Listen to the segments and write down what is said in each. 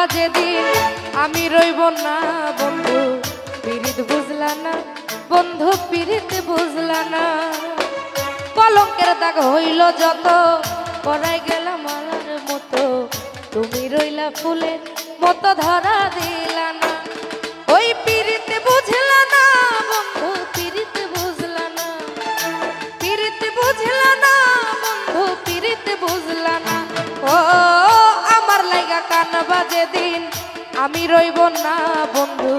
যেদিন আমি রইব না বন্ধু পিরিত বুঝলা না বন্ধু পিরিত বুঝলা না কলঙ্কের দাগ হইল যত পরাই গেলাম মালার মতো তুমি রইলা ফুলের মতো ধরা দিলা না ওই পিরিত বুঝলা না বন্ধু পিরিত বুঝলা না পিরিত বুঝলা না বন্ধু পিরিত বুঝলা না ও আমার লাইগা কান বাজে দিন আমি রইব না বন্ধু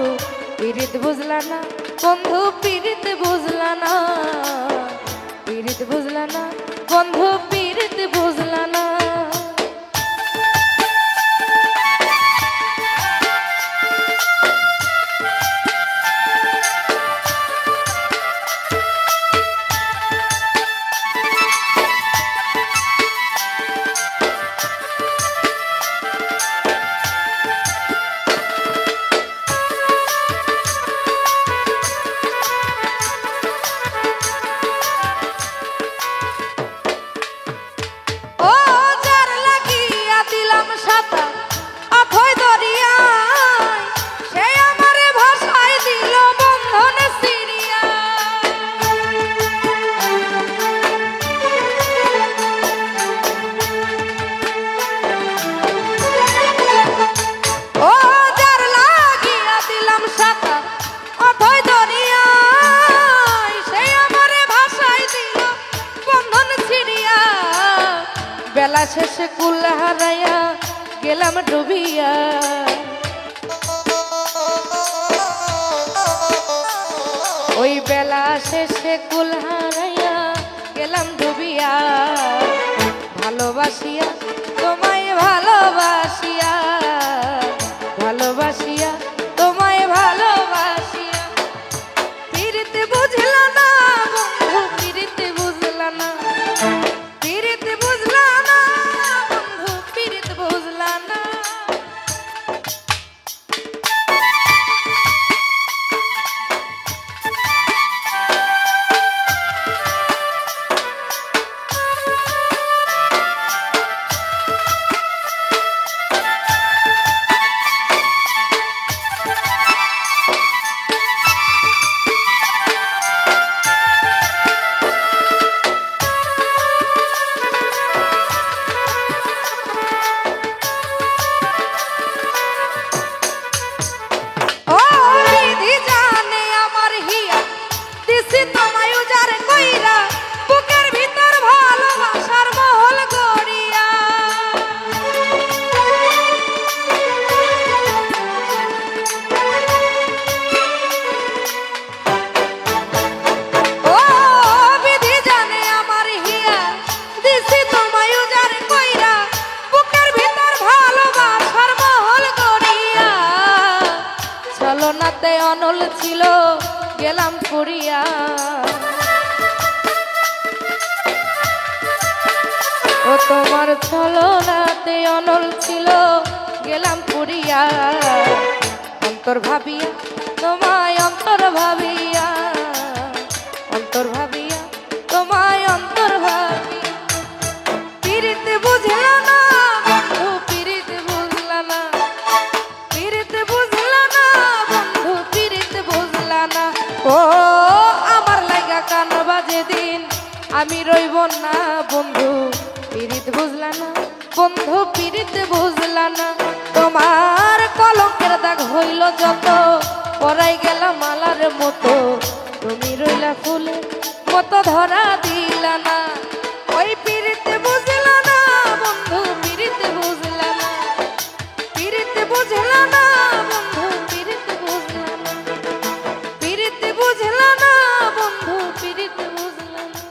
পিরিত বুঝলা না বন্ধু পিরিত বুঝলা না পিরিত বুঝলা না বন্ধু পিরিত বুঝলা না বেলা শেষে কুল হারাইয়া গেলাম ডুবিয়া ওই বেলা শেষে কুল হারাইয়া গেলাম ডুবিয়া ভালোবাসিয়া তোমায় ভালোবাসিয়া ভালোবাসিয়া তোমায় ভালোবাসিয়া পিরিতে বুঝলা না বন্ধু পিরিতে বুঝলা না পিরিতে বুঝলা না বন্ধু পিরিতে বুঝলা না অনল ছিল গেলাম পুরিয়া ও তোমার ছলনাতে অনল ছিল গেলাম পুরিয়া অন্তর ভাবিয়া তোমায় অন্তর ভাবিয়া অন্তর ভাবিয়া তোমায় অন্তর ভাবিয়া পিরিতে বুঝলা না বন্ধু পিরিতে বুঝলা না পিরিতে বুঝলা না বন্ধু পিরিতে বুঝলা না ও আমার লাগা কান বাজে দিন আমি রইব না বন্ধু পিরিত বুঝলা না বন্ধু পিরিতে বুঝলা না তোমার কলঙ্কের দাগ হইল যত পরাই গেলাম মালার মতো তুমি রইলা ফুলের মতো ধরা দিলা না ওই পিরিতে বুঝলা না বন্ধু পিরিতে বুঝলা না পিরিতে বুঝলা না বন্ধু পিরিতে বুঝলা না পিরিতে বুঝলা না বন্ধু পিরিতে বুঝলা না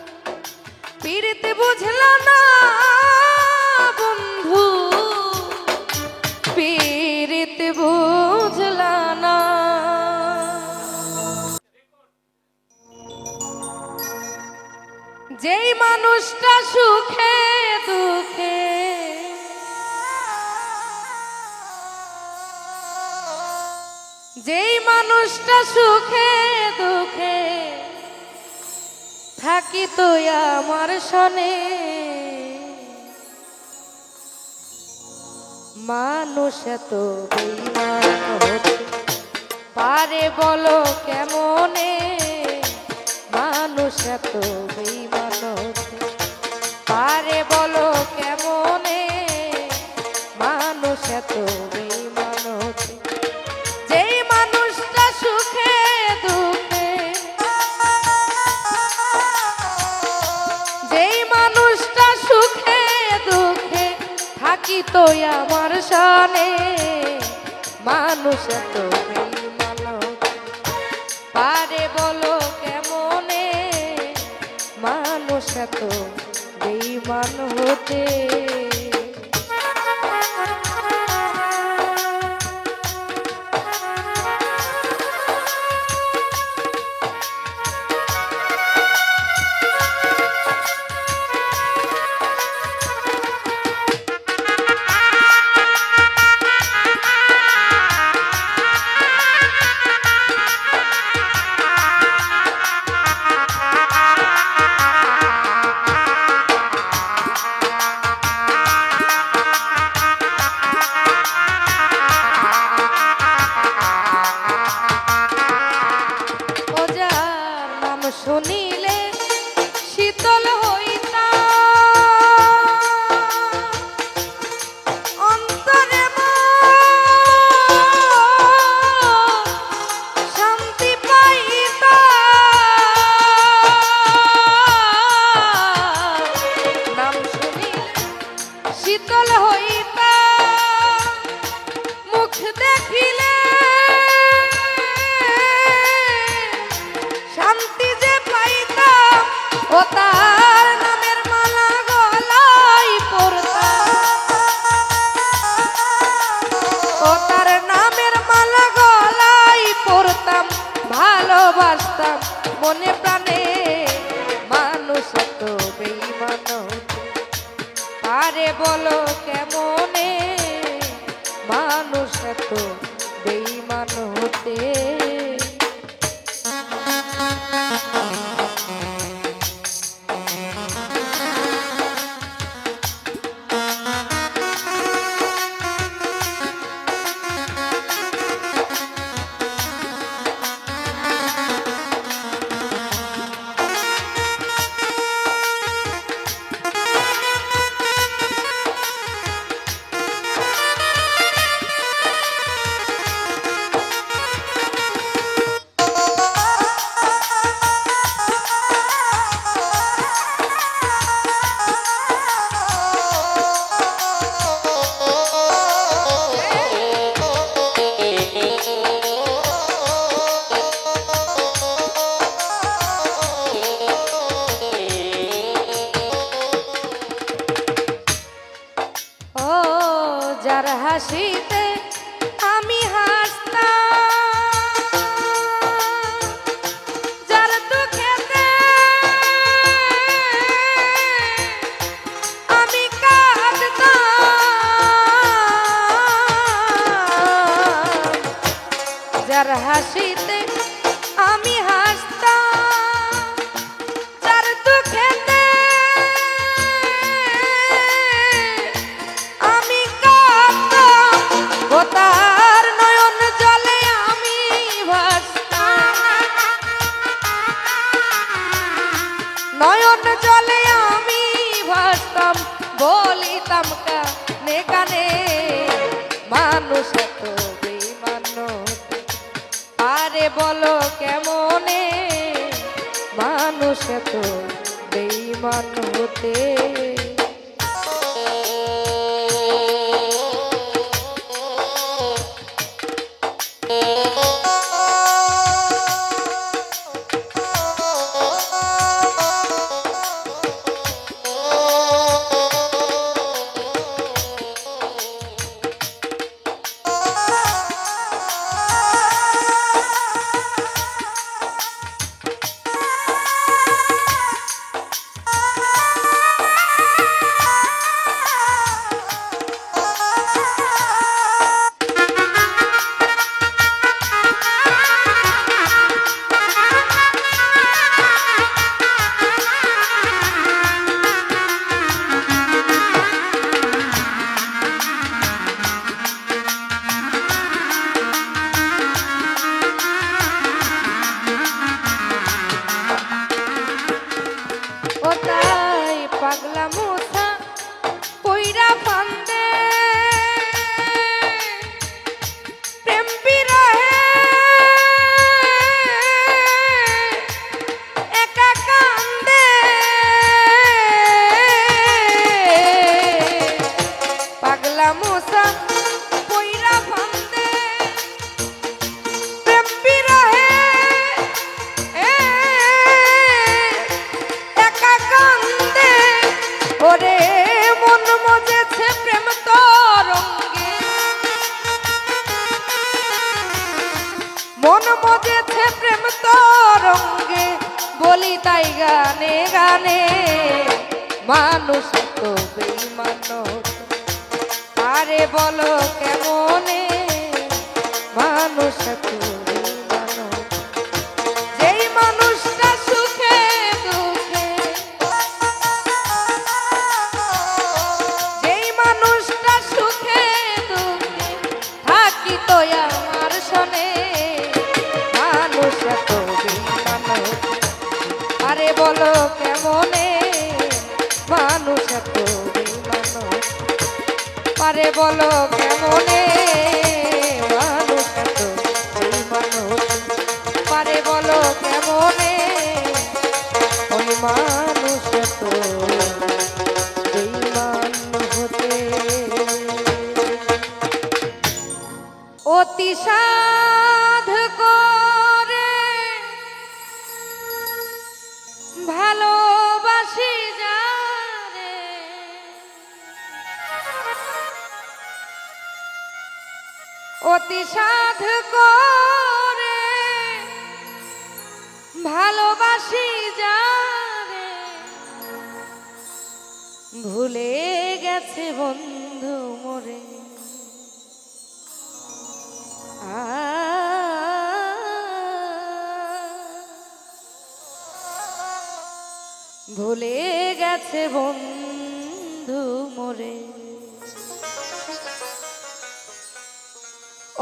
পিরিতে বুঝলা না বন্ধু পিরিতে বুঝলা না যেই মানুষটা সুখে দুঃখে যেই মানুষটা সুখে দুঃখে থাকি তো আমার সনে মানুষ এত বেঈমান হতে পারে বলো কেমনে, মানুষ এত বেঈমান হতে পারে বলো কেমনে, মানুষ এত বেঈমান হতে। যেই মানুষটা সুখে দুঃখে, যেই মানুষটা সুখে দুঃখে থাকিত আমার সনে, মানুষ এত বেঈমান হতে পারে বলো কেমনে, মানুষ এত বেঈমান হতে। শুনিলে শীতল হইতা অন্তরে শান্তি পাইতা, নাম শুনিলে শীতল হইতা, মুখ দেখিলে শান্তি যে পাইতাম, ও তার নামের মালা গলায় পরতাম, ও তার নামের মালা গলায় পরতাম, ভালোবাসতাম মনে প্রাণে, মানুষ এত বেঈমান হতে পারে বলো কেমনে, মানুষ এত বেঈমান হতে। যার হাসিতে আমি হাসতাম, যার দুঃখেতে আমি কাঁদতাম, যার হাসিতে আমি হাসতাম, যার দুঃখেতে তার নয়ন জলে আমি ভাসতাম, নয়ন জলে আমি ভাসতাম, বলিতাম কানে কানে, মানুষ এত বেঈমান হতে পারে বলো কেমনে, মানুষ এত বেঈমান হতে। বলি তাই গানে গানে মানুষ তো বেঈমান আরে বলো কেমনে মানুষ তো বেঈমান যেই মানুষটা সুখে দুঃখে যেই মানুষটা সুখে দুঃখে থাকি তো আমার শোনে মানুষ তো বেঈমান আরে বলো কেমনে মানুষ তো বেঈমান আরে বলো কেমনে মানুষ তো বেঈমান আরে বলো কেমনে ওই মানুষ তো বেঈমান হতে অতি সাধ করে ভালোবাসি যারে অতি সাধ করে ভালোবাসি যারে ভুলে গেছে বন্ধু মোরে ভুলে গেছে বন্ধু মোরে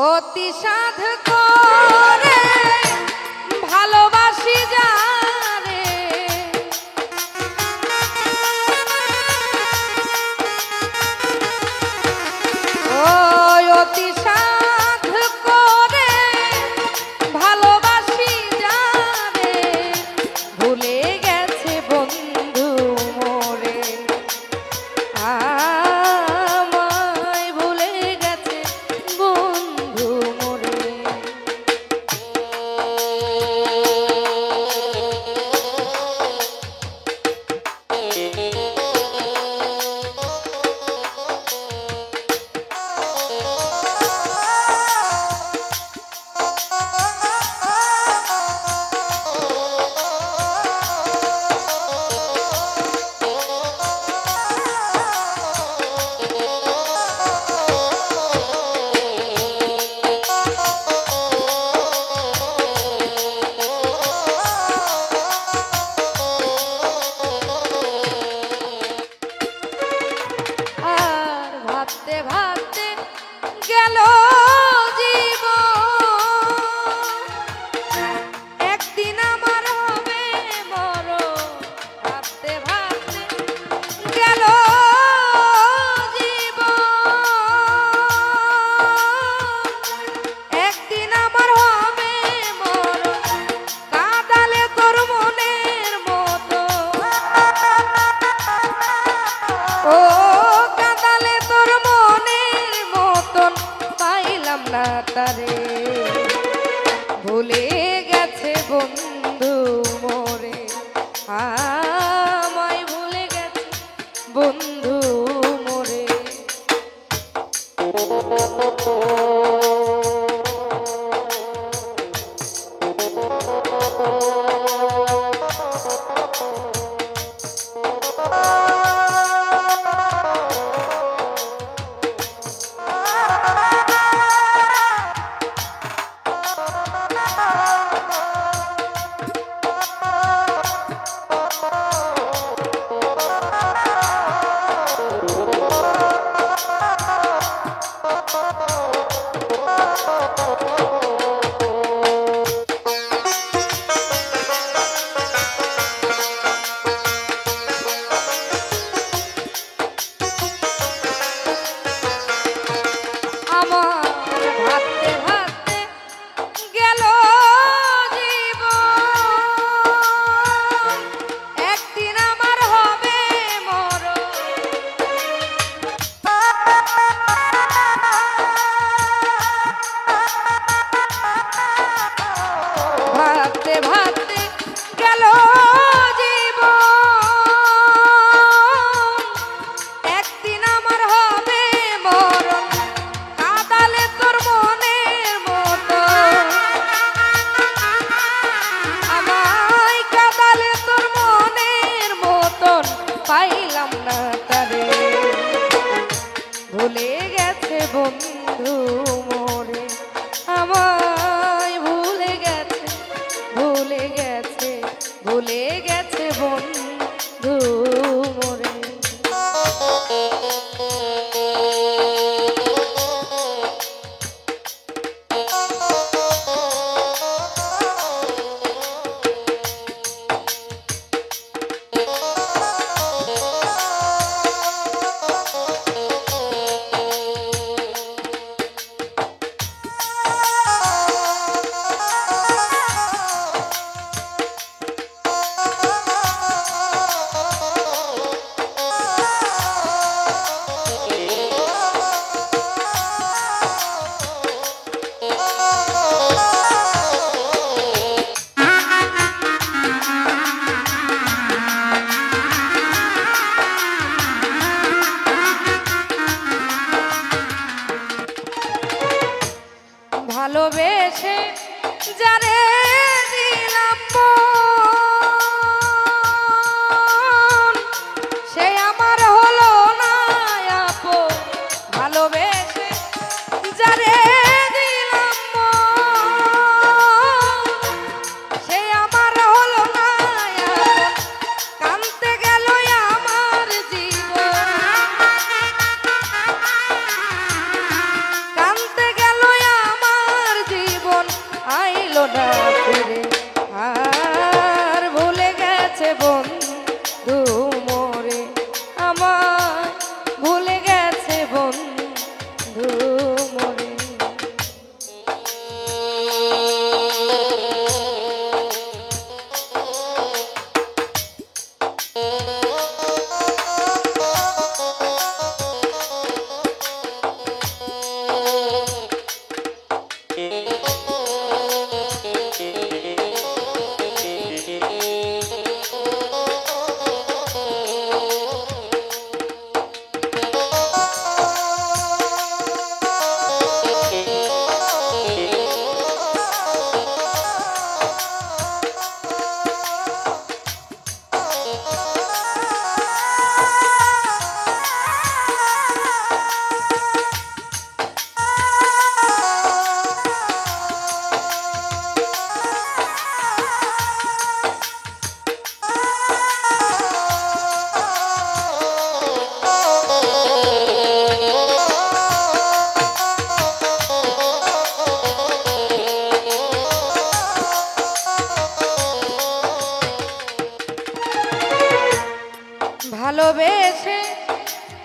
অতি সাধ করে ভালোবাসি যারে ওই অতি সাধ করে ভালোবাসি যারে ভুলে গেছে বন্ধু মোরে আমায় ভুলে গেছে বন্ধু মোরে বন্ধু মোরে আমায় ভুলে গেছে ভুলে গেছে ভুলে গেছে বন্ধু মোরে। ভালোবেসে যারে দিলাম মন, সে আমার হলো না আপন। ভালোবেসে যারে দিলাম মন, সে আমার হলো না আপন। কানতে গেল আমার জীবন, কানতে গেল আমার জীবন, আইলো না ফিরে আর ভুলে গেছে বন্ধু মোরে আমার ভুলে গেছে বন্ধু মোরে। ভালোবেসে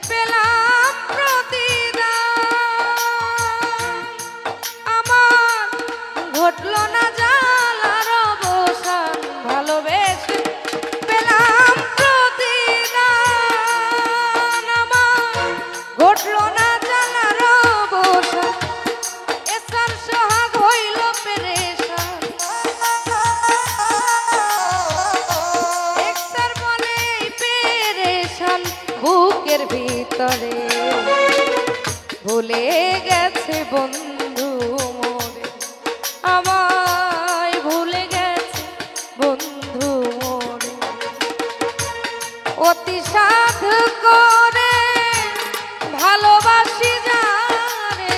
পেলাম প্রতিদান, আমার ঘটলো না জ্বালার অবসান। ভালোবেসে পেলাম প্রতিদান, আমার ঘটলো না জ্বালার অবসান। এসার সোহাগ হইল পেরেশান, একসার বলেই পেরেশান বুকের ভিতরে। ভুলে গেছে বন্ধু মোরে আমায় ভুলে গেছে বন্ধু মোরে। অতি সাধ করে ভালোবাসি যারে,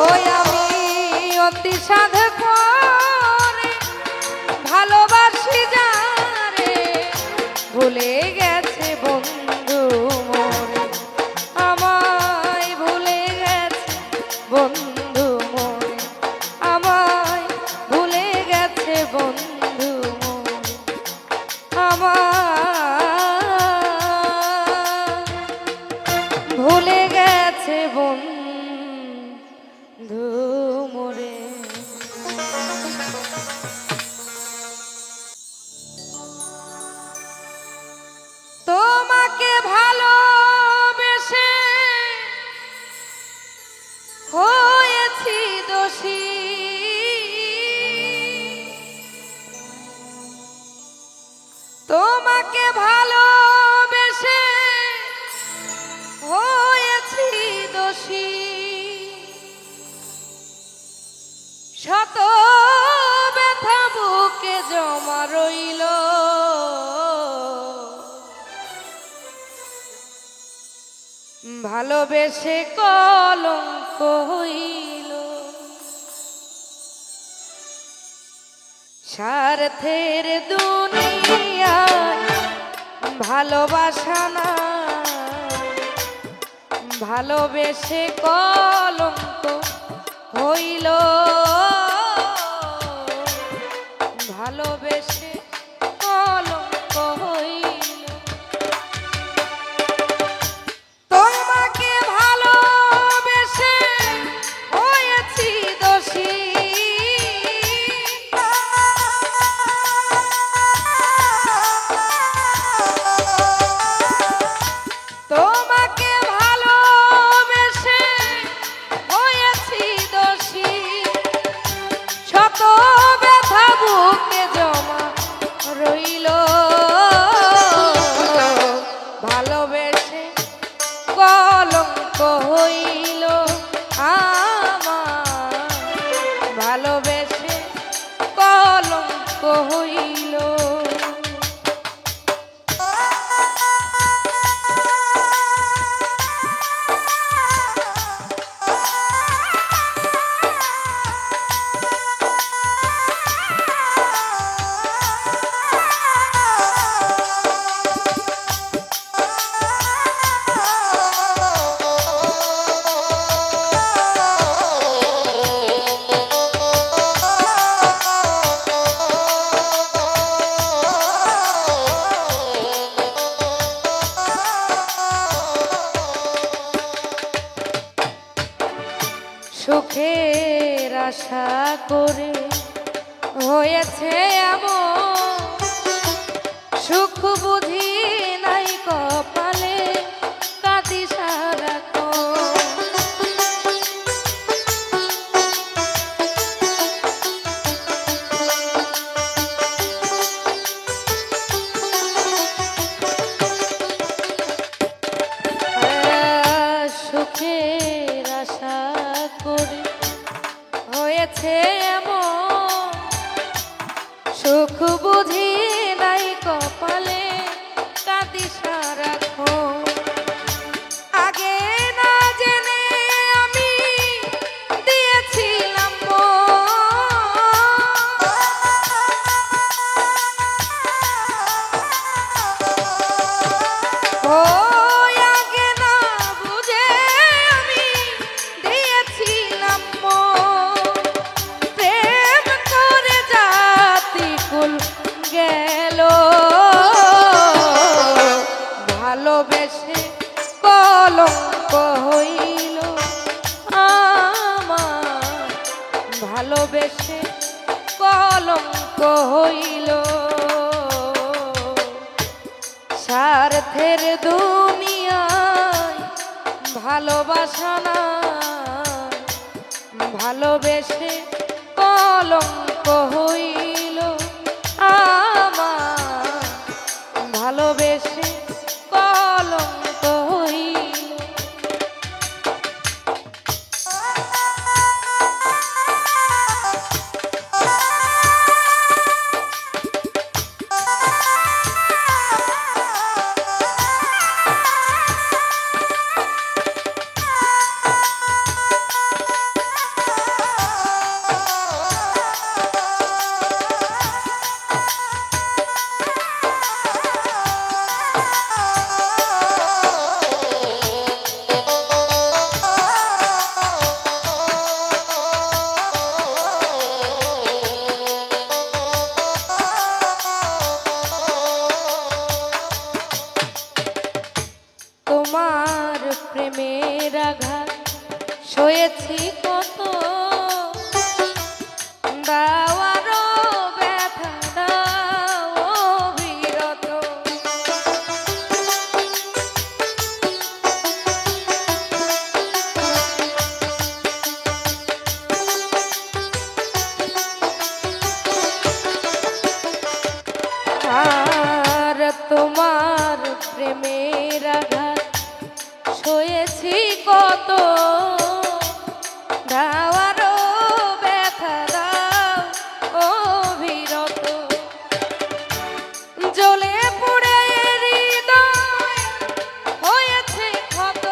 ওই আমি অতি সাধ করে ভালোবাসি যারে, ভুলে গেছে বন্ধু মোরে আমায় ভুলে গেছে বন্ধু মোরে আমায় ভুলে গেছে বন্ধু মোরে আমায় ভুলে গেছে বন্ধু মোরে। তোমাকে ভালোবেসে হয়েছি দোষী, তোমাকে ভালোবেসে হয়েছি দোষী। শত ব্যথা বুকে জমা রইল, ভালোবেসে কলঙ্ক হইল স্বার্থের দুনিয়ায় ভালোবাসা না ভালোবেসে কলঙ্ক হইল ভালোবেসে কলঙ্ক হইল তোমাকে ভালোবেসে হয়েছি দোষী তোমাকে ভালোবেসে হয়েছি দোষী শত ব্যথা বুকে জমা রইল ভালোবেসে কলঙ্ক হইল আমার ভালোবেসে কলঙ্ক হইল সুখের আশা করে হয়েছে এমন সুখ বুঝি নাই কপালে কাঁদি সারাক্ষণ সুখের আশা করে হয়েছে এমন সুখ বুঝি নাই কপালে কাঁদি সারাক্ষণ আগে না জেনে আমি দিয়েছিলাম ও আগে না বুঝে আমি দিয়েছিলাম প্রেম করে জাতি কুল গেল ভালোবেসে কলঙ্ক হইল আমার ভালোবেসে কলঙ্ক হইল স্বার্থের দুনিয়ায় ভালোবাসা না ভালোবেসে কলঙ্ক হইল আমার ভালোবেসে কলঙ্ক হইল তোমার প্রেমের আঘাত সয়েছি কত দাও আরো ব্যথা দাও অবিরত আর তোমার প্রেমের আঘাত সয়েছি কত দাও আরো ব্যথা দাও অবিরত জ্বলে পুড়ে হৃদয় হয়েছে ক্ষত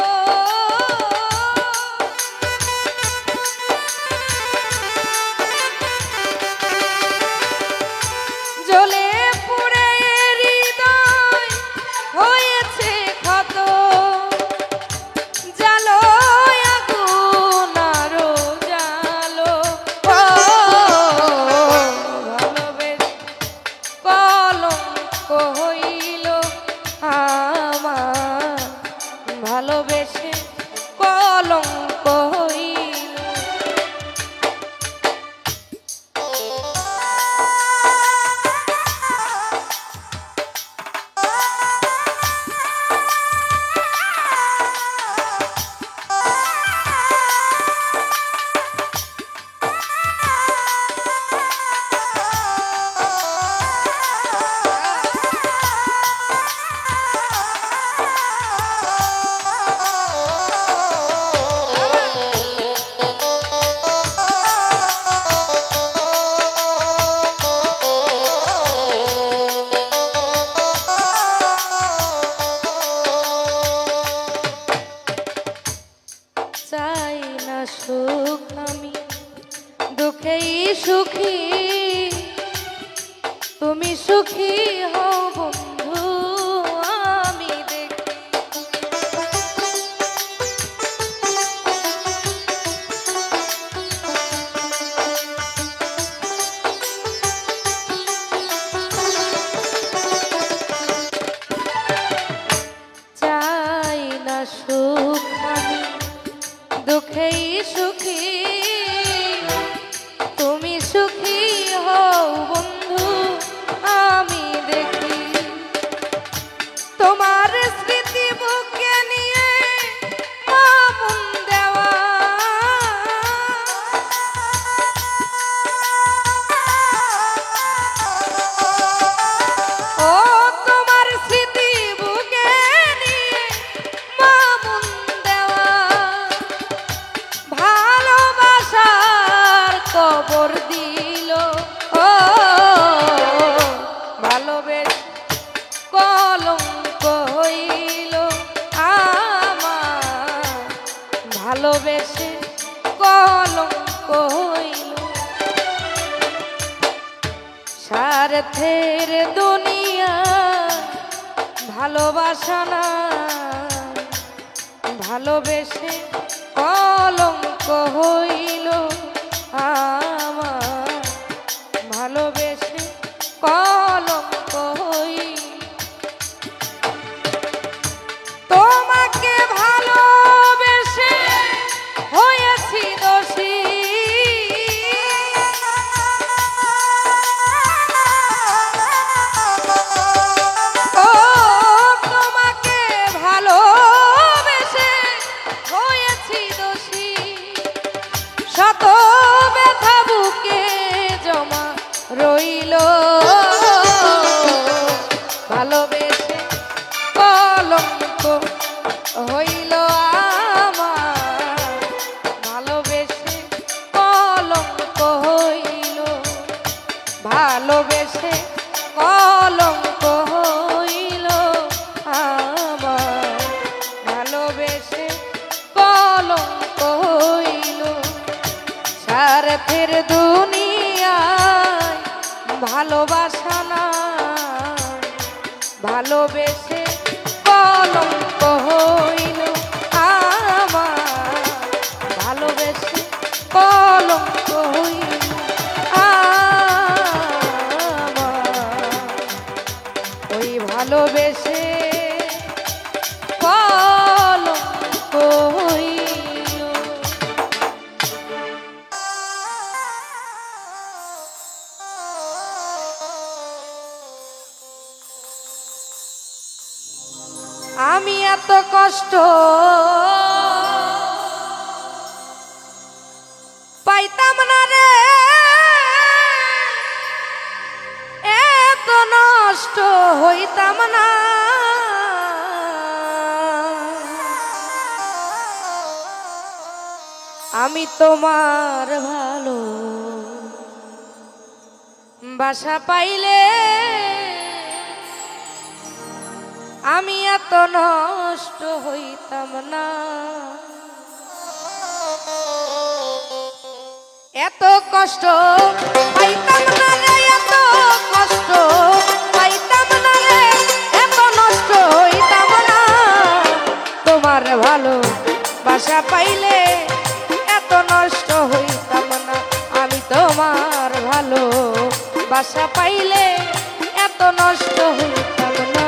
দুঃখেই সুখী তুমি সুখী হও বন্ধু আমি দেখি। চাই না সুখ আমি দুঃখেই সুখী তুমি সুখী হও বন্ধু আমি দেখি। তোমার স্মৃতি বুকে নিয়ে মামুন দেওয়া ও তোমার স্মৃতি বুকে নিয়ে মামুন দেওয়া ভালোবাসার কবর দিল ও ভালোবেসে কলঙ্ক হইল আমার ভালোবেসে কলঙ্ক হইল। স্বার্থের দুনিয়া ভালোবাসা না ভালোবেসে কলঙ্ক হইল আমার ভালোবেসে কলঙ্ক হইল। তোমাকে ভালোবেসে হয়েছি দোষী ও তোমাকে ভালোবেসে হয়েছি দোষী শত ব্যথা বুকে জমা রইল ভালোবেসে কলঙ্ক হইল আমার ভালোবেসে কলঙ্ক হইল ভালোবেসে কলঙ্ক হইল আমার ভালোবেসে কলঙ্ক হইল। স্বার্থের দুনিয়ায় ভালোবাসা না ভালোবেসে কলঙ্ক হইল আমার ভালোবেসে কলঙ্ক হইল আমার ওই ভালোবেসে কলঙ্ক হইল। আমি এত কষ্ট পাইতাম না রে এত নষ্ট হইতাম না আমি তোমার ভালো বাসা পাইলে আমি এত নষ্ট হইতাম না এত কষ্ট পাইতাম না রে এত কষ্ট পাইতাম না রে এত নষ্ট হইতাম না তোমার ভালো বাসা পাইলে এত নষ্ট হইতাম না আমি তোমার ভালো বাসা পাইলে এত নষ্ট হইতাম না।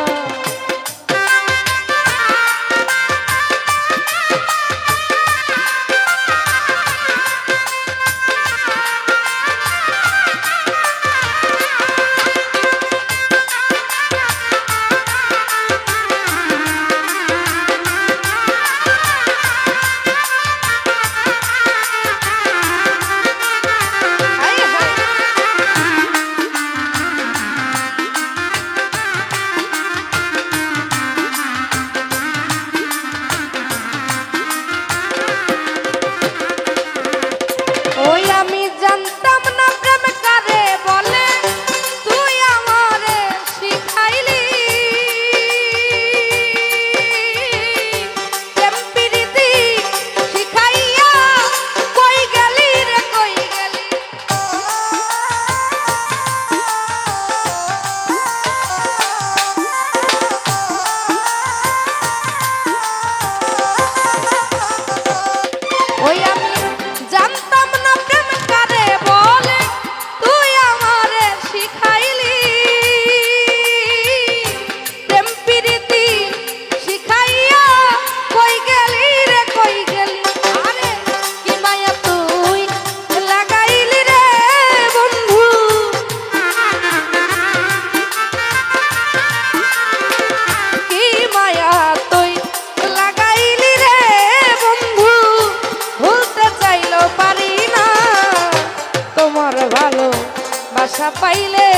বাসা পাইলে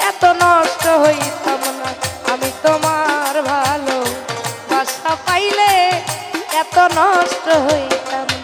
এত নষ্ট হইতাম না। আমি তোমার ভালো বাসা পাইলে এত নষ্ট হইতাম না।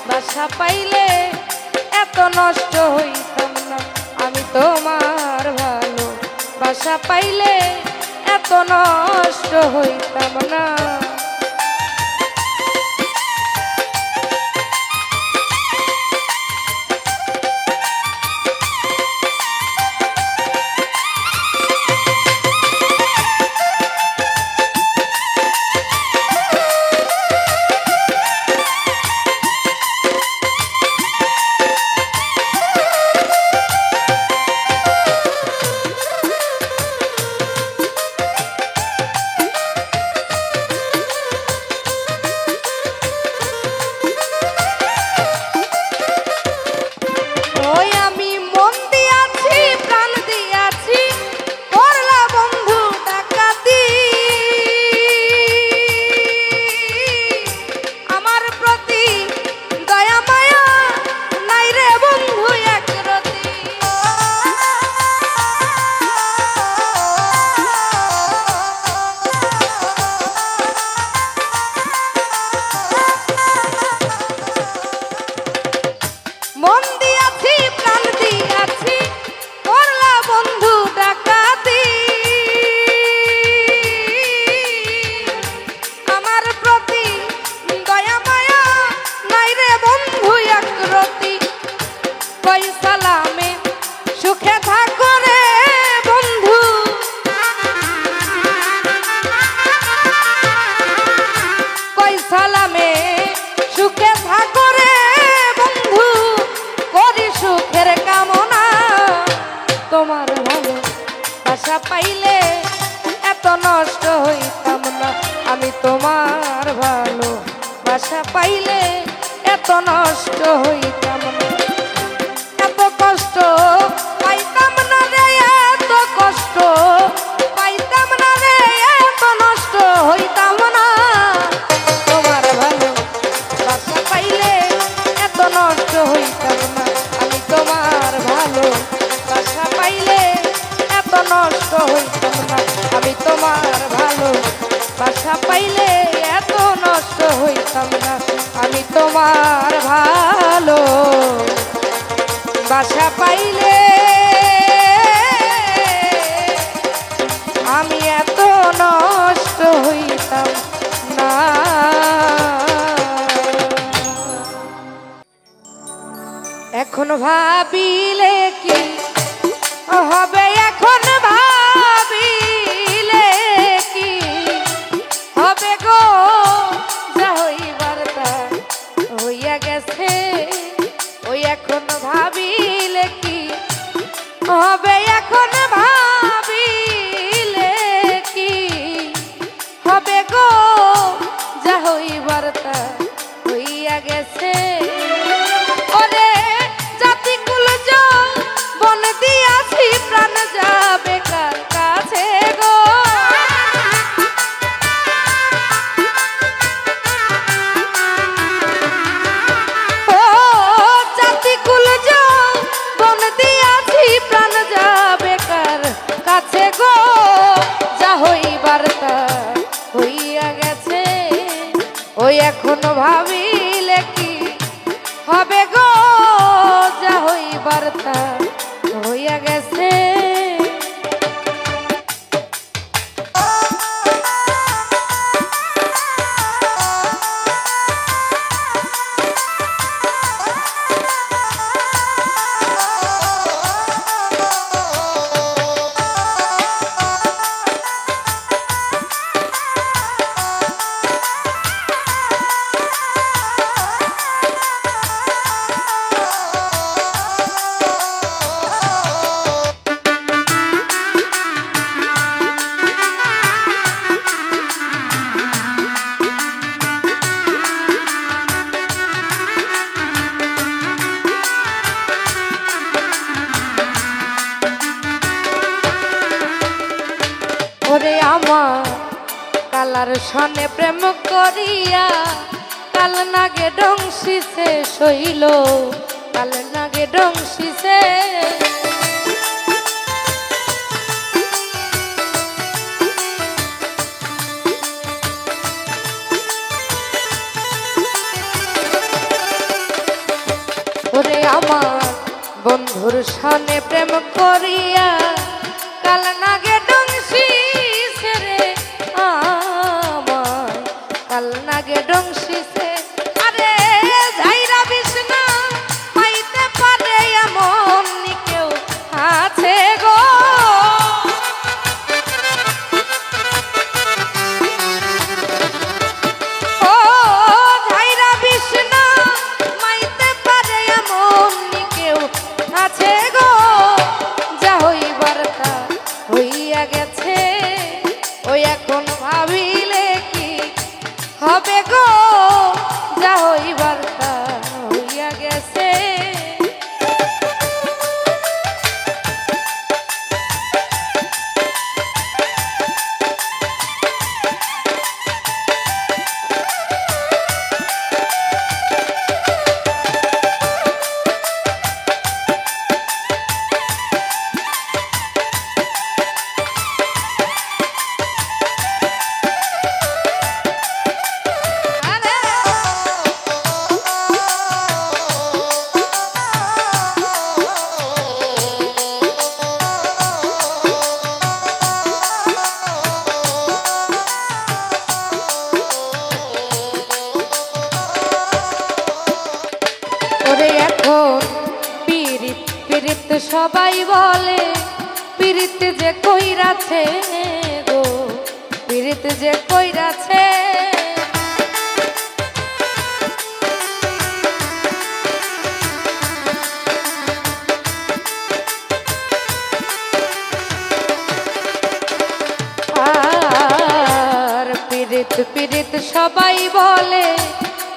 বাসা পাইলে এত নষ্ট হইতাম না। আমি তোমার ভালো বাসা পাইলে এত নষ্ট হইতাম না। বাসা পাইলে এত নষ্ট হইতাম না। আমি তোমার ভালো বাসা পাইলে এত নষ্ট হইতাম না। এত কষ্ট পাইতাম না রে, এত কষ্ট পাইতাম না রে, এত নষ্ট হইতাম না। তোমার ভালো বাসা পাইলে এত নষ্ট হইতাম না। আমি তোমার ভালো বাসা পাইলে এত নষ্ট হইতাম না। আমি তোমার ভালো বাসা পাইলে এত নষ্ট হইতাম না। আমি তোমার ভালো বাসা পাইলে আমি এত নষ্ট হইতাম না। এখন ভাবিলে কি হবে, এখন ভাবিলে কি হবে গো, যা হইবার তা হইয়া গেছে। ওই এখন ভাবিলে কি হবে, এখন ভাবিলে কি হবে গো, এখনো ভাবিলে কি হবে গো, যা হইবার তা হইয়া গেছে। ওরে আমার কালার সনে প্রেম করিয়া কাল নাগে ডংসিছে শৈল, কাল নাগে ডংসিছে। ওরে আমার বন্ধুর সনে প্রেম করিয়া কাল নাগে ডংসিছে রে আমার, কাল নাগে ডংসিছে। আরে যাইরা বিষ্ণা পাইতে পারে এমন কেউ আছে গো, ও যাইরা বিষ্ণা পাইতে পারে এমন কেউ আছে গো, যা হইবার তা হইয়া গেছে। ওই এখন ভাবিলে কি হবে গো, যা হইবার তা হইয়া গেছে। সবাই বলে পীড়িত যে কইরাছে গো, পীড়িত যে কইরাছে। আর পীড়িত পীড়িত সবাই বলে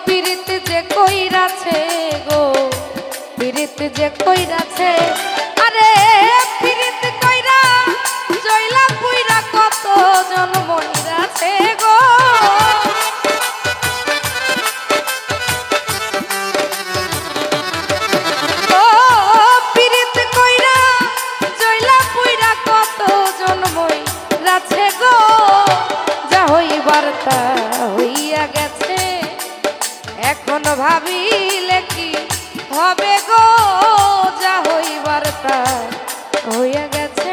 পীড়িত যে কইরাছে গো, পীড়িত যে কইরাছে। আরে পীড়িত কইরা জয়লা কইরা কত জন মইরাছে গো, ও পীড়িত কইরা জয়লা কইরা কত জন মইরাছে গো, যা হইবার তা হইয়া গেছে। এখন ভাবিলে কি হবে গো, যা হইবার তা হইয়া গেছে।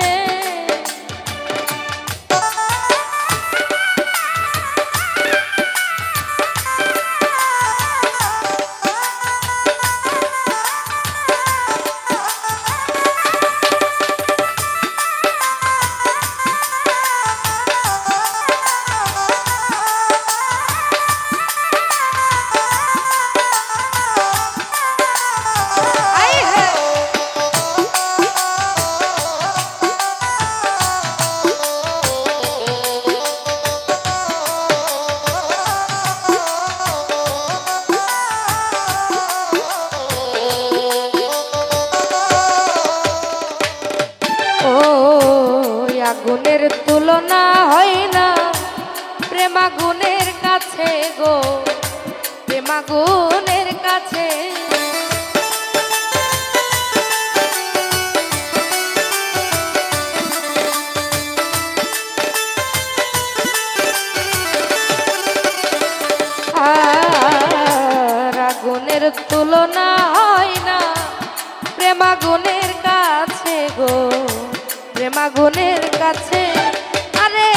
আগুনের তুলনা হয় না প্রেমাগুনের কাছে গো, প্রেমাগুনের কাছে। প্রাণের তুলনা হয় না প্রেমাগুনের কাছে গো, প্রেমাগুনের কাছে। আরে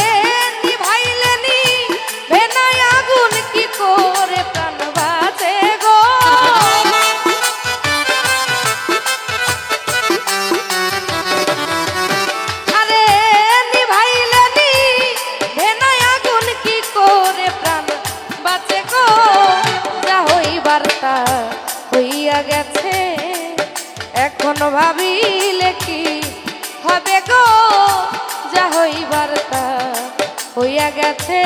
নিভাইলে নি ভেনায় আগুন কি করে প্রাণ বাঁচে গো। আরে নিভাইলে নি ভেনায় আগুন কি করে প্রাণ বাঁচে গো। যা হইবার তা হইয়া গেছে, এখন ভাবিলে কি হবে গো। যা হইবার তা হইয়া গেছে।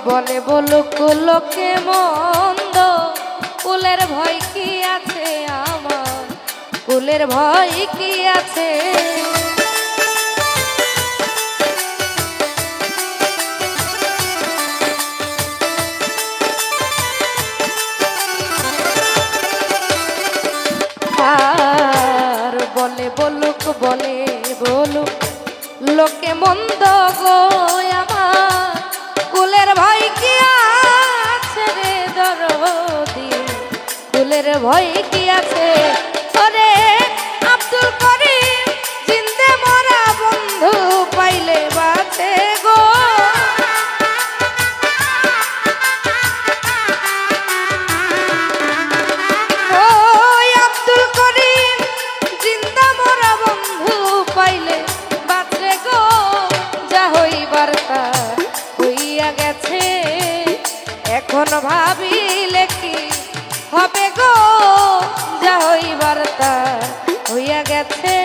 বলে বলুক লোকে মন্দ, কুলের ভয় কি আছে আমার, কুলের ভয় কি আছে। আর বলে বলুক লোকে মন্দ গো আমার, কুলের ভয় কি আছে রে দরদি, কুলের ভয় কি আছে। ওরে আব্দুল করিম জিন্দে মরা বন্ধু পাইলে বাঁচে গো। ওই আব্দুল করিম জিন্দা মরা বন্ধু পাইলে বাঁচে গো। যা হইবার তা হইয়া গেছে, এখন ভাবিলে কি হবে গো। যা হইবার তা হইয়া গেছে।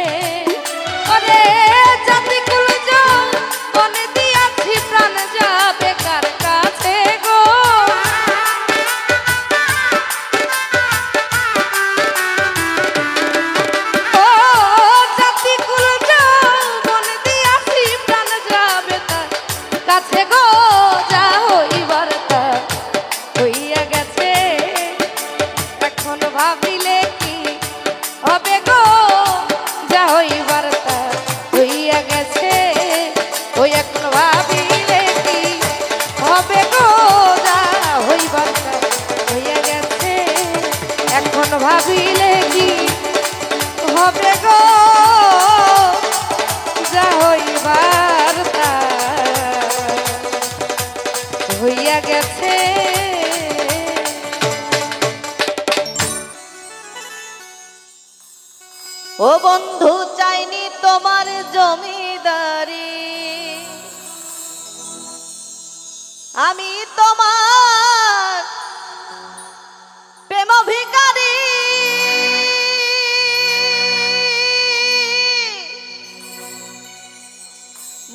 ওরে জাতি কুল বনে দিয়াছি প্রাণ যাবে কার কাছে গো। ও জাতি কুল বনে দিয়াছি প্রাণ যাবে কার কাছে গো। যা হইবার তা হইয়া গেছে, এখন ভাবিলে কি হবে গো। যা হইবার তা হইয়া গেছে, ওই এখন ভাবিলে কি হবে গো। যা হইবার তা হইয়া গেছে, এখন ভাবিলে কি হবে গো। যা হইবার তা হইয়া গেছে। ও বন্ধু চাইনি তোমার জমিদারি, আমি তোমার প্রেম ভিখারি।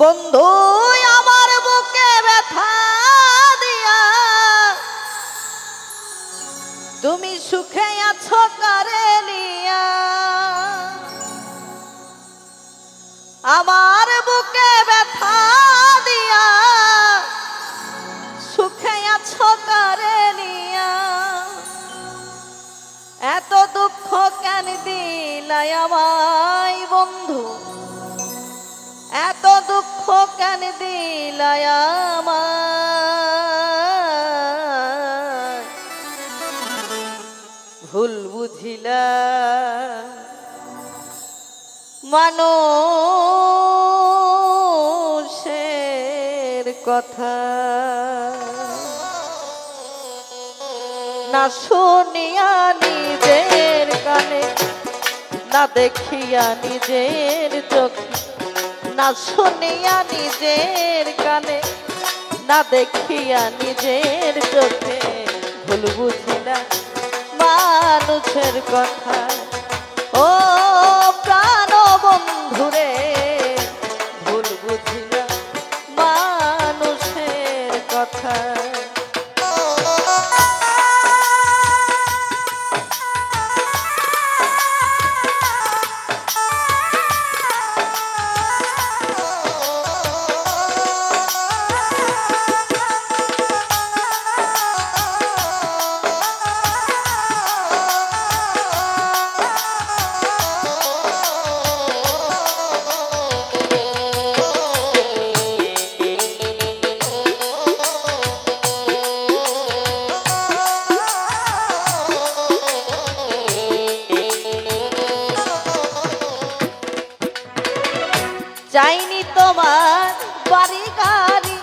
বন্ধু আমার বুকে ব্যথা দিয়া তুমি সুখে আছো কারে নিয়া। আমার বুকে ব্যথা দিয়া সুখে আছো কারে নিয়া। এত দুঃখ কেন দিলাই আমায় বন্ধু, এত দুঃখ কেন দিলাই আমায়। ভুল বুঝিলা মানুষের কথা, না শুনিয়া নিজের কানে, না দেখিয়া নিজের চোখে, না শুনিয়া নিজের কানে, না দেখিয়া নিজের চোখে। ভুল বুঝি না মানুষের কথা। ও প্রাণ বন্ধুরে ভুল বুঝি না মানুষের কথা। চাইনি তোমার বাড়ি গাড়ি,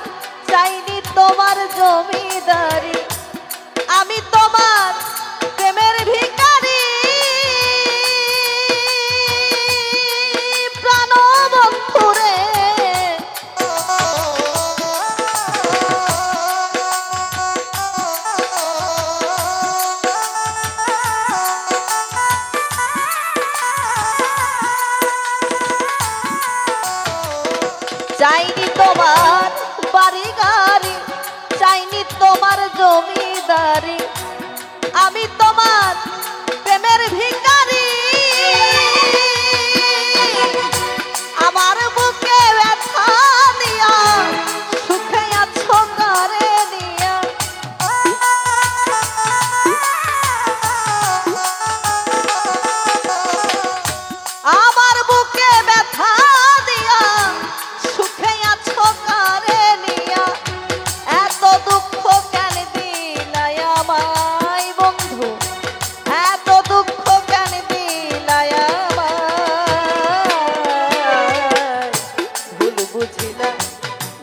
চাইনি তোমার জমিদারি, আমি তোমার প্রেমের ভিখারি প্রাণ বন্ধুরে। চাইনি তোমার বাড়ি গাড়ি, চাইনি তোমার জমিদারি, আমি তোমার প্রেমের ভিখারি। আমার বুকে ব্যথা দিয়া সুখে আছো কারে নিয়া, আমার বুকে ব্যথা দিয়া সুখে আছো কারে নিয়া, এত দুঃখ কেন দিলাই আমায় বন্ধু, এত দুঃখ কেন দিলাই আমায়। ভুল বুঝি না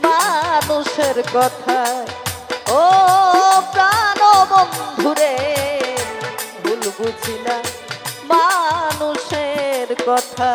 মানুষের কথা। ও প্রাণ বন্ধুরে ভুল বুঝি না মানুষের কথা।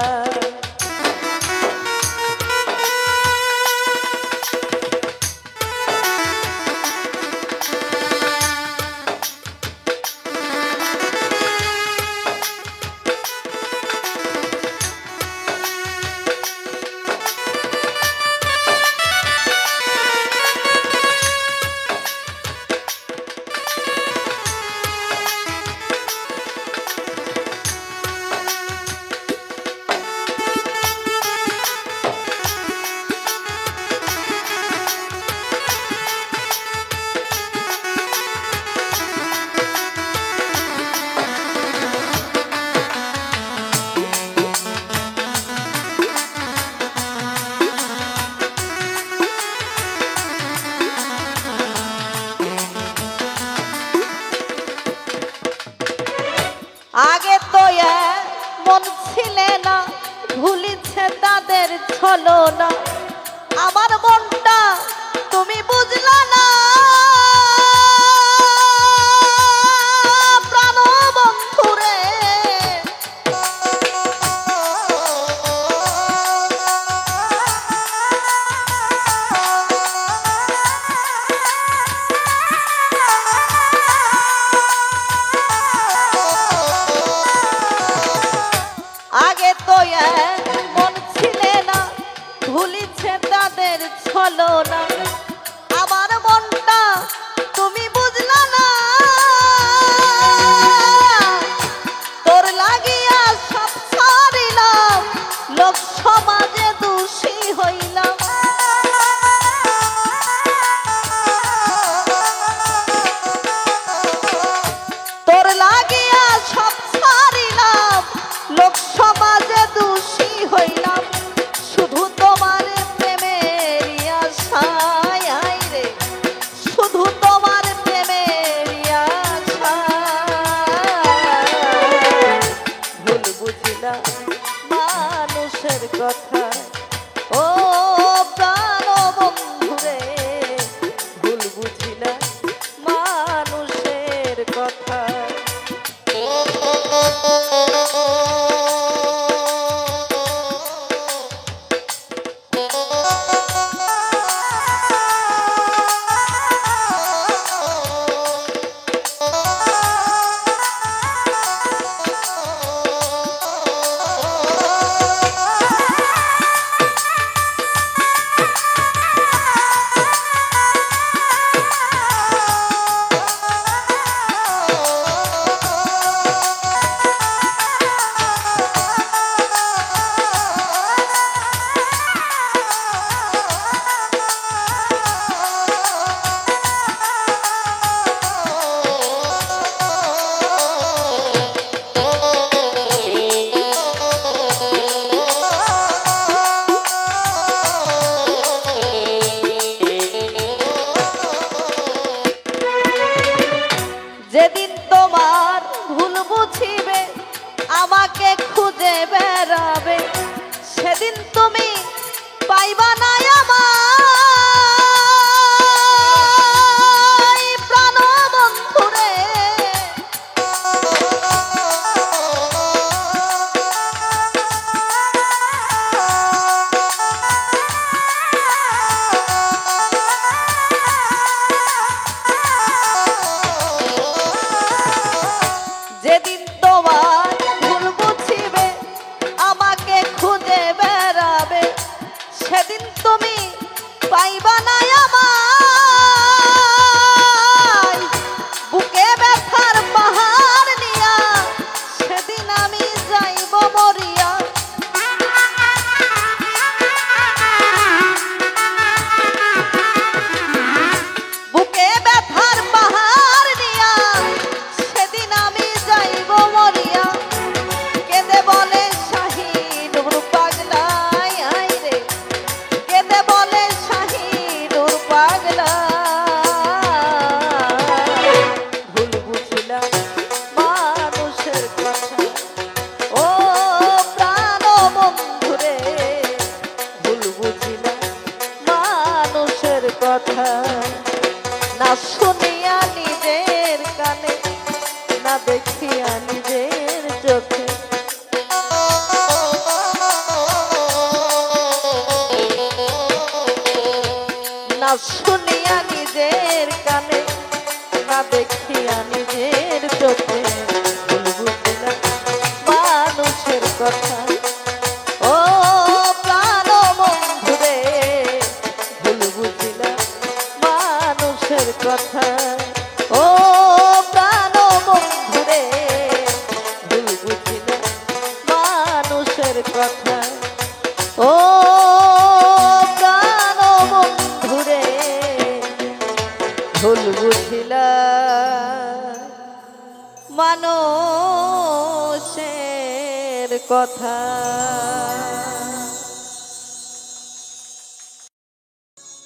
আগে তো মন ছিলে না, ভুলিছে তাদের ছলনা, আমার মনটা তুমি বুঝলা না প্রাণ বন্ধুরে। আগে তো মন ছিলে না, ভুলিছে তাদের ছলনা, আমার মনটা তুমি বুঝলা না। তোর লাগিয়া সব ছাড়িলাম, লোক সমাজে দোষী হইলাম। তোর লাগিয়া সব ছাড়িলাম, লোক সমাজে দোষী হইলাম। শুধু তোমার প্রেমের আশায় সেদিন তুমি পাইবা না আমায় প্রাণ বন্ধুরে। যেদিন তোমার ভুল বুঝিবে আমাকে খুঁজে বেড়াবে সেদিন তুমি পাইবা না আমায় বুকে ব্যথার পাহাড় নিয়া সেদিন আমি যাইব মরিয়া। বুকে ব্যথার পাহাড় নিয়া সেদিন আমি যাইব মরিয়া। কেঁদে বলে শাহিনুর পাগলাই রে, কেঁদে বলে শাহিনুর পাগলা। ভুল বুঝিলাম মানুষের কথা ও প্রাণ বন্ধুরে, ভুল বুঝিলাম মানুষের কথা। না শুনিয়া নিজের কানে, না দেখিয়া নিজের চোখে, না শুনিয়া নিজের কানে, না দেখিয়া নিজের চোখে। ভুল বুঝিলাম মানুষের কথা ও প্রাণ বন্ধুরে, ভুল বুঝিলাম মানুষের কথা ও প্রাণ বন্ধুরে, ভুল বুঝিলাম মানুষের কথা ও প্রাণ বন্ধুরে, ভুল বুঝিলাম মানুষের কথা।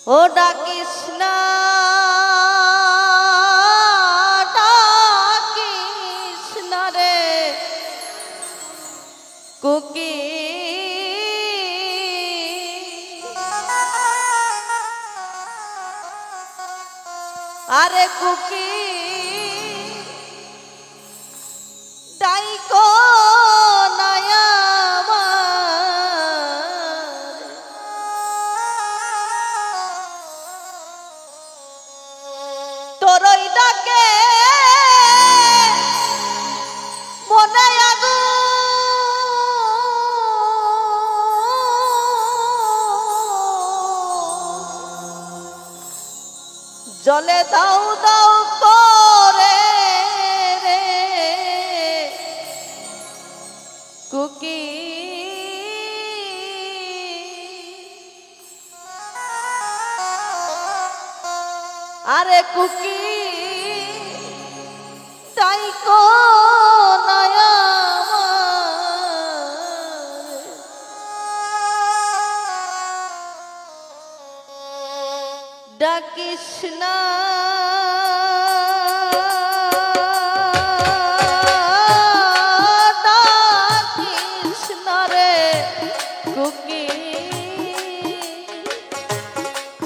ও ডাকিস না, ডাকিস না রে কুকি, আরে কুকি ডাইকো নায়া তোরই ডাকে মনে জলে দাও দাও করে রে কুকি। আরে কুকি তাই কো নয়া ডাকিস না, ডাকিস না রে কুকি।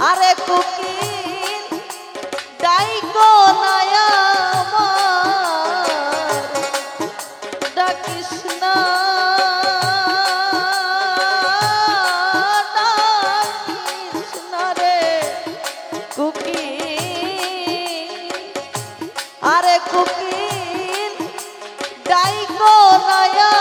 আরে কুকি ডাইকো নায়া ডাকিস না, ডাকিস না রে কুকি। আরে কুকি ডাইকো নায়া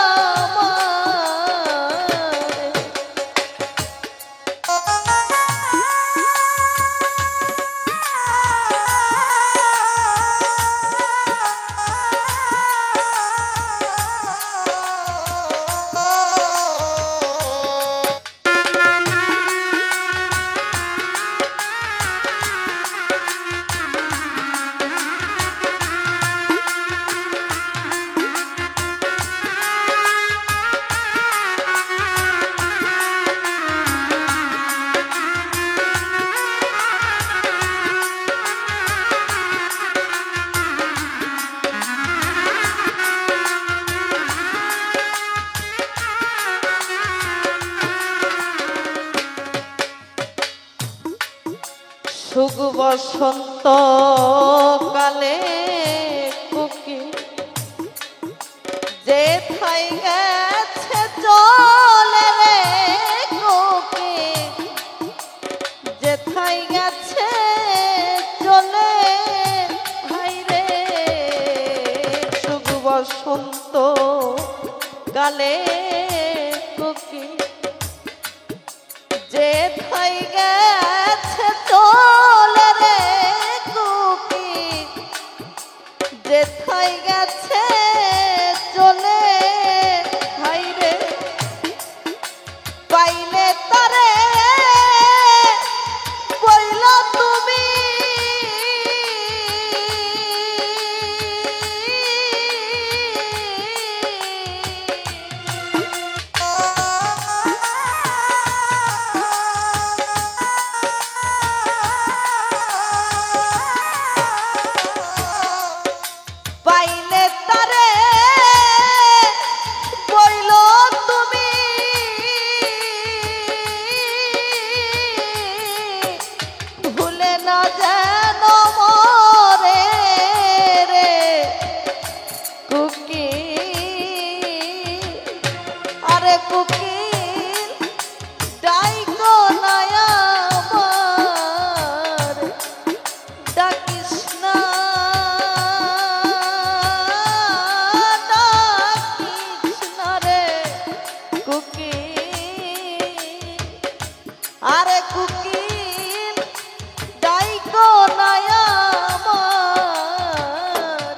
সুখ বসন্ত কালে কুকি যে থাই গেছে চলে রে কুকি যে থাই গেছে চলে ভাই রে সুখ বসন্ত কালে কুকি যে থাই গেছে চলে রে কুকি যে থাই গেছে চলে ভাই রে পাইলে তারে বইল তুমি পাইলে তারে বইল তুমি ভুলে না যেন মরে রে কুকি আরে কুকি ডাইকো নায়া আমার ডাকিস না ডাকিস না রে কুকি আরে কুকি ডাইকো নায়া আমার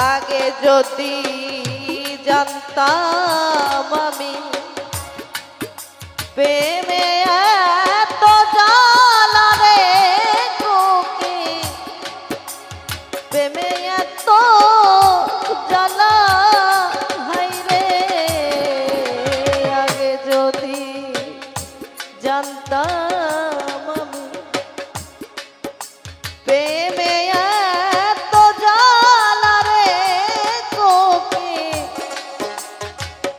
আগে যদি জানতাম আমি প্রেমে এত জ্বালা রে কুকি প্রেমে এত জ্বালা হাই রে আগে যদি জানতাম আমি প্রেমে এত জ্বালা রে কুকি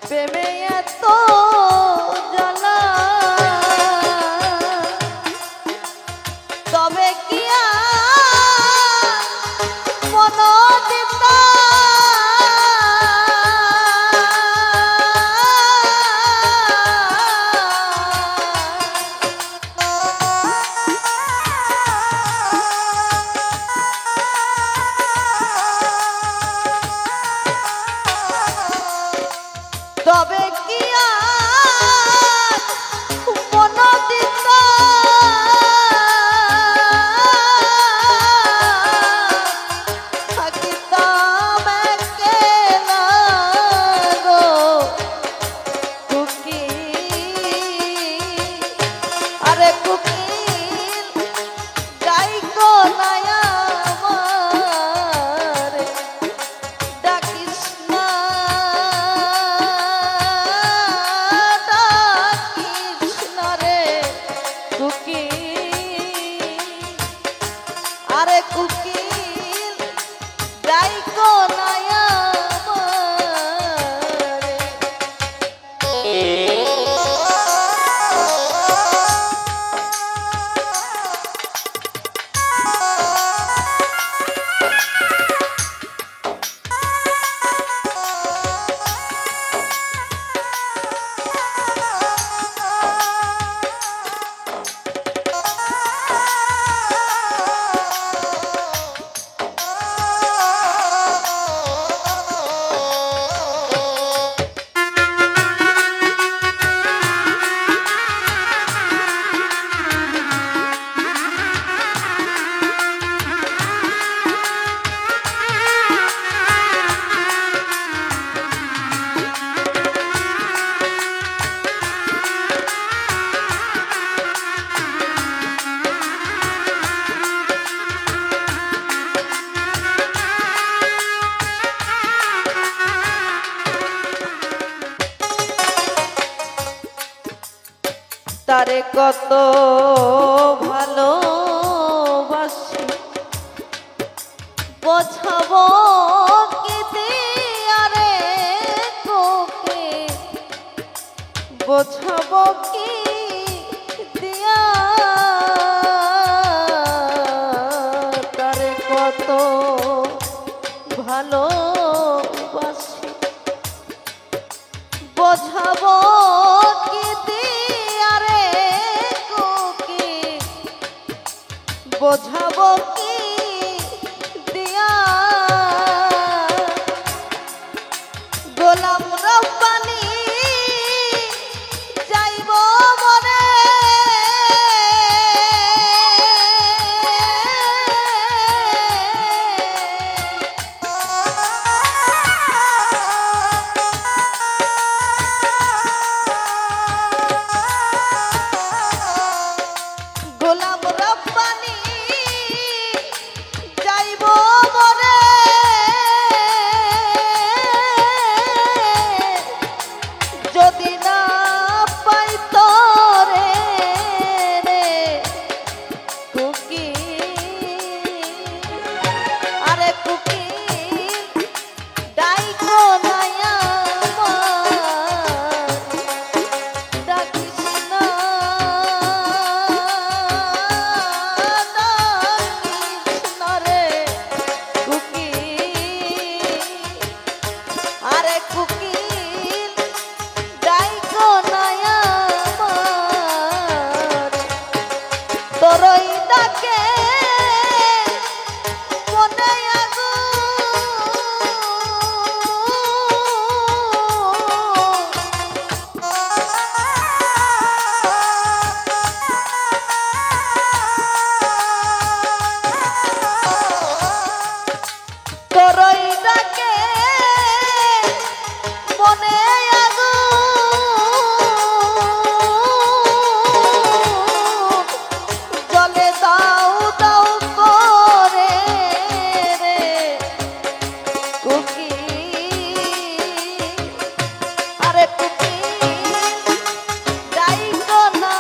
প্রেমে এত জ্বালা তবে কি আর মন দিতা তবে কি আর মন দিতা থাকিতাম একেলা গো কুকি আরে কুকি ডাইকো নায়া আমার ডাকিস না ডাকিস না রে কুকি আরে কুকি ডাইকো নায়া আমার তারে কত ভালোবাসি বোঝাবো কি দিয়া রে তোকে বোঝাবো কি দিয়া তারে কত ভালোবাসি বোঝাবো কি দিয়া রে তোকে বোঝাবো কি দিয়া গোলাম রব্বানি যাইব মনে গোলাম রব্বানি যাইব মনে যদি না পাই তোরে রে কুকি আরে কুকি ডাইকো নায়া ডাকিস না ডাকিস না রে কুকি আরে কুকি ডাইকো নায়া তোরই ডাকে মনে তোরই ডাকে মনে জলে দাও দাও করে রে কুকি আরে কুকি ডাইকো না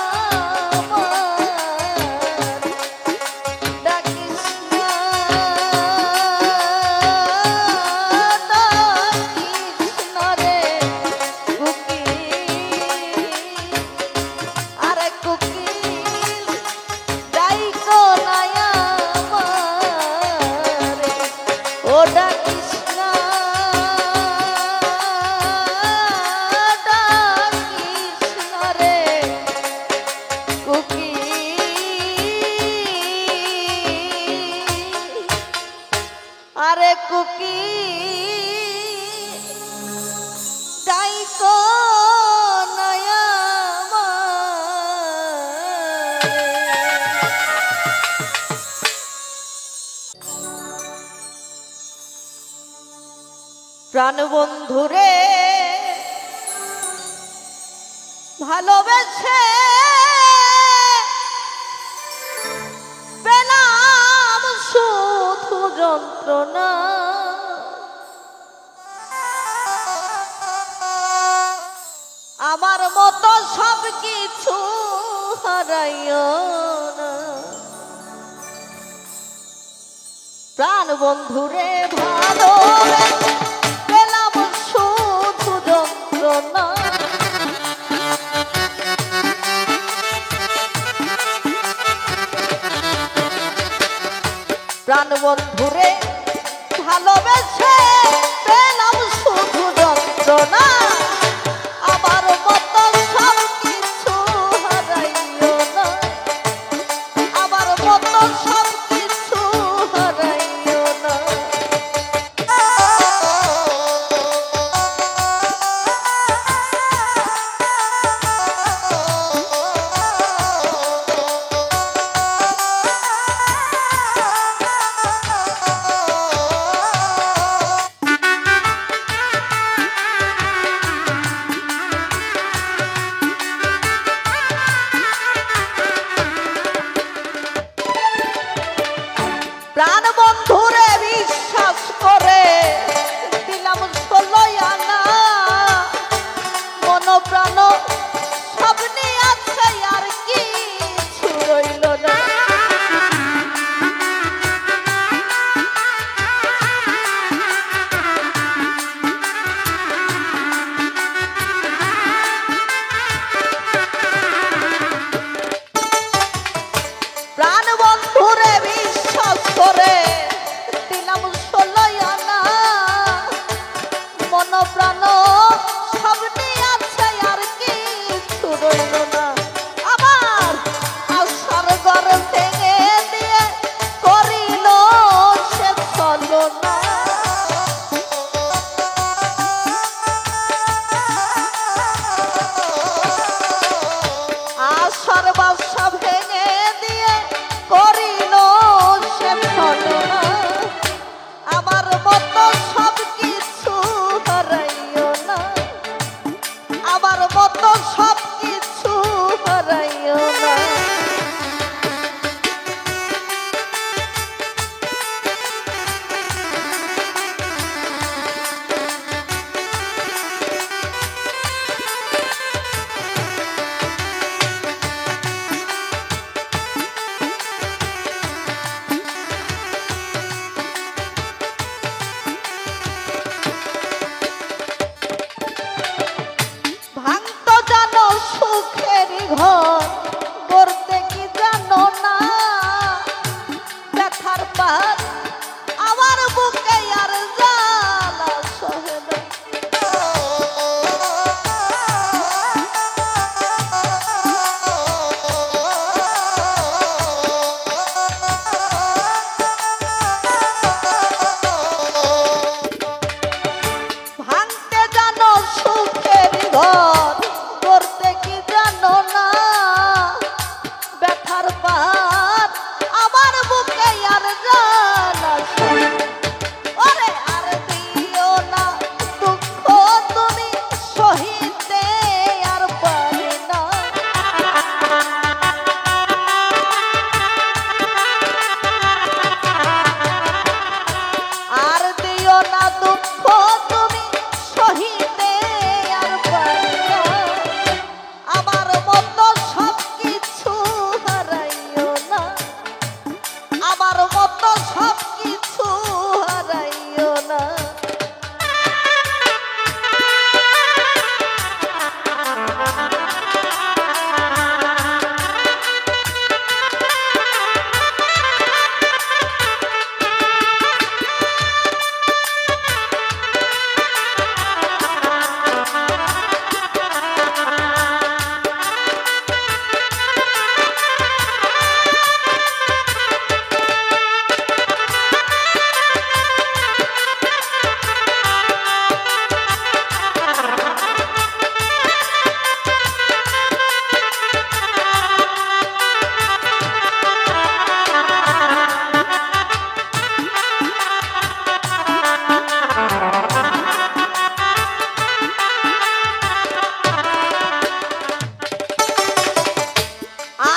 আমার ডাকিস না ডাকিস না রে কুকি আরে কুকি ডাইকো না আমারে ও ডাকিস না ডাকিস না রে কুকি আরে কুকি ডাইকো না প্রাণ বন্ধুরে ভালোবেসে পেলাম শুধু যন্ত্রণা আমার মতো সব কিছু হারাইও না প্রাণ বন্ধুরে ভালোবেসে পেলাম শুধু যন্ত্রণা প্রাণ বন্ধুরে ভালোবেসে পেলাম শুধু যন্ত্রণা আমার মতো সব কিছু হারাইও না আমার মতো সব কিছু হারাইও না প্রাণ বন্ধুরে বিশ্বাস করে দিলাম 16 আনা মন প্রাণ সব নিয়ে আছে আর কি ঘর করতে কি জানো না ব্যথার পার আমার বুকে আর জ্বালা সহে না। ভাঙতে জানো সুখের ঘর করতে কি জানো না ব্যথার পার আমার বুকে আর জ্বালা সহে না। ওরে আর দিও না দুঃখ তুমি সহিতে আর পারি না। আর দিও না দুঃখ তুমি সহিতে আর পারি না। আমার মতো সব কিছু হারাইও না। আমার মতো সব কিছু হারাইও না।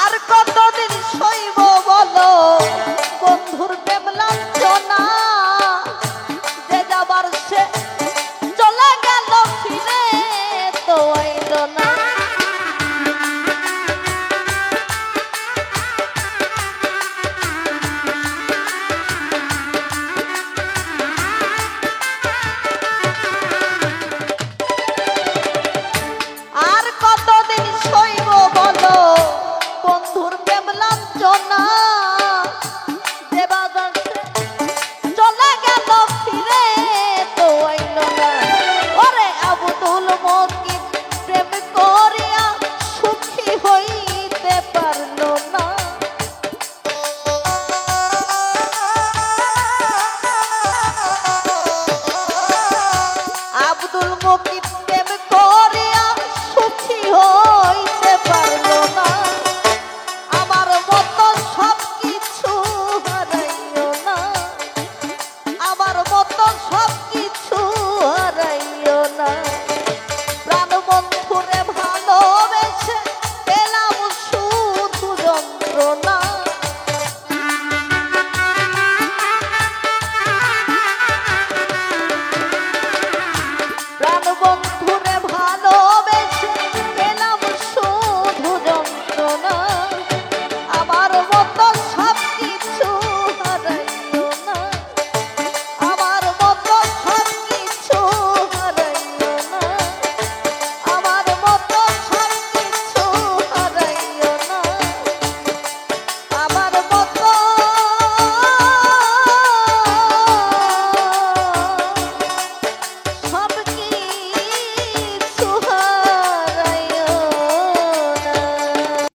আর কতদিন সইব বলো বন্ধুর প্রেম লাঞ্ছনা যে যাবার সে চলে গেল ফিরে তো আইল না। আর কতদিন সইব বলো বন্ধুর প্রেম লাঞ্ছনা যে বাজারে চলে গেল ফিরে তো আইল না। ওরে আব্দুল মকিন প্রেম করিয়া সুখী হইতে পারল না। আব্দুল মকিন